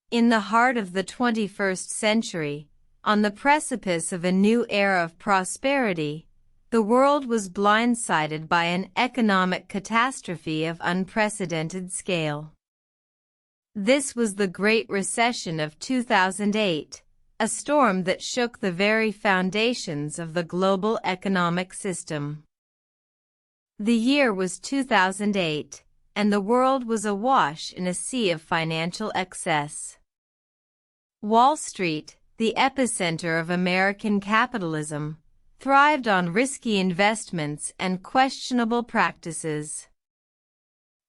In the heart of the 21st century, on the precipice of a new era of prosperity, the world was blindsided by an economic catastrophe of unprecedented scale. This was the Great Recession of 2008, a storm that shook the very foundations of the global economic system. The year was 2008, and the world was awash in a sea of financial excess. Wall Street, the epicenter of American capitalism, thrived on risky investments and questionable practices.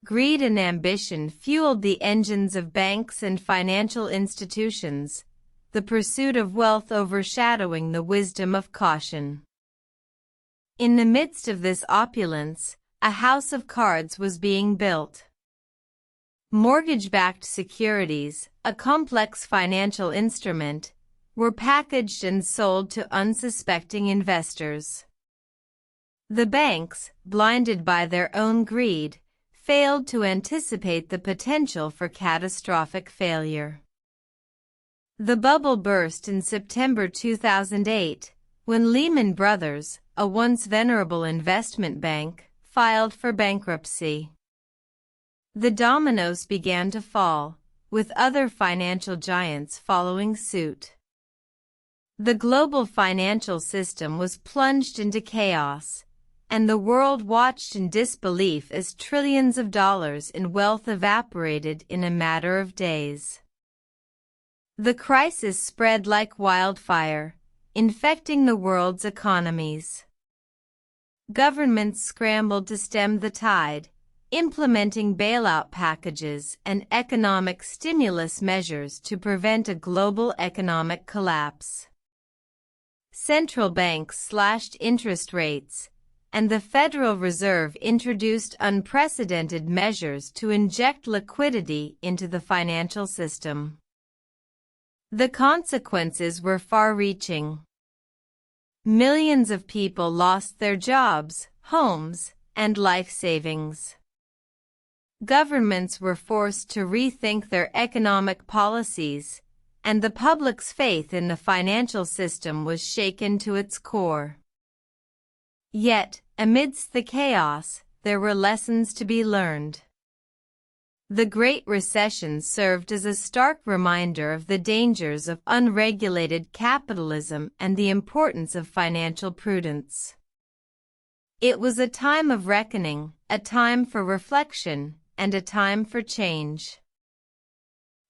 Greed and ambition fueled the engines of banks and financial institutions, the pursuit of wealth overshadowing the wisdom of caution. In the midst of this opulence, a house of cards was being built. Mortgage-backed securities, a complex financial instrument, were packaged and sold to unsuspecting investors. The banks, blinded by their own greed, failed to anticipate the potential for catastrophic failure. The bubble burst in September 2008, when Lehman Brothers, a once venerable investment bank, filed for bankruptcy. The dominoes began to fall, with other financial giants following suit. The global financial system was plunged into chaos, and the world watched in disbelief as trillions of dollars in wealth evaporated in a matter of days. The crisis spread like wildfire, infecting the world's economies. Governments scrambled to stem the tide, implementing bailout packages and economic stimulus measures to prevent a global economic collapse. Central banks slashed interest rates, and the Federal Reserve introduced unprecedented measures to inject liquidity into the financial system. The consequences were far-reaching. Millions of people lost their jobs, homes, and life savings. Governments were forced to rethink their economic policies, and the public's faith in the financial system was shaken to its core. Yet, amidst the chaos, there were lessons to be learned. The Great Recession served as a stark reminder of the dangers of unregulated capitalism and the importance of financial prudence. It was a time of reckoning, a time for reflection, and a time for change.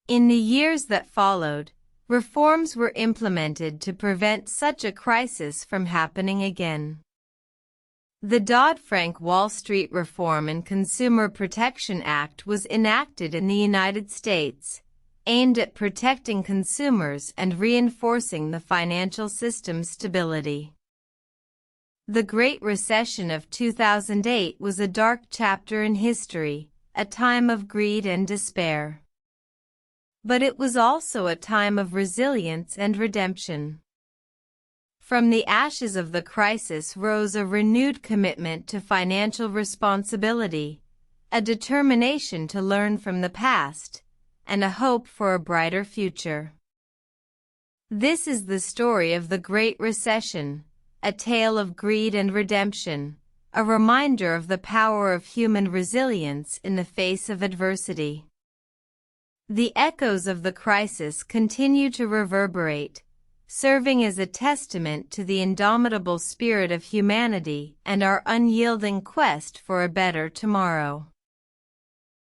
In the years that followed, reforms were implemented to prevent such a crisis from happening again. The Dodd-Frank Wall Street Reform and Consumer Protection Act was enacted in the United States, aimed at protecting consumers and reinforcing the financial system's stability. The Great Recession of 2008 was a dark chapter in history, a time of greed and despair. But it was also a time of resilience and redemption. From the ashes of the crisis rose a renewed commitment to financial responsibility, a determination to learn from the past, and a hope for a brighter future. This is the story of the Great Recession, a tale of greed and redemption, a reminder of the power of human resilience in the face of adversity. The echoes of the crisis continue to reverberate, serving as a testament to the indomitable spirit of humanity and our unyielding quest for a better tomorrow.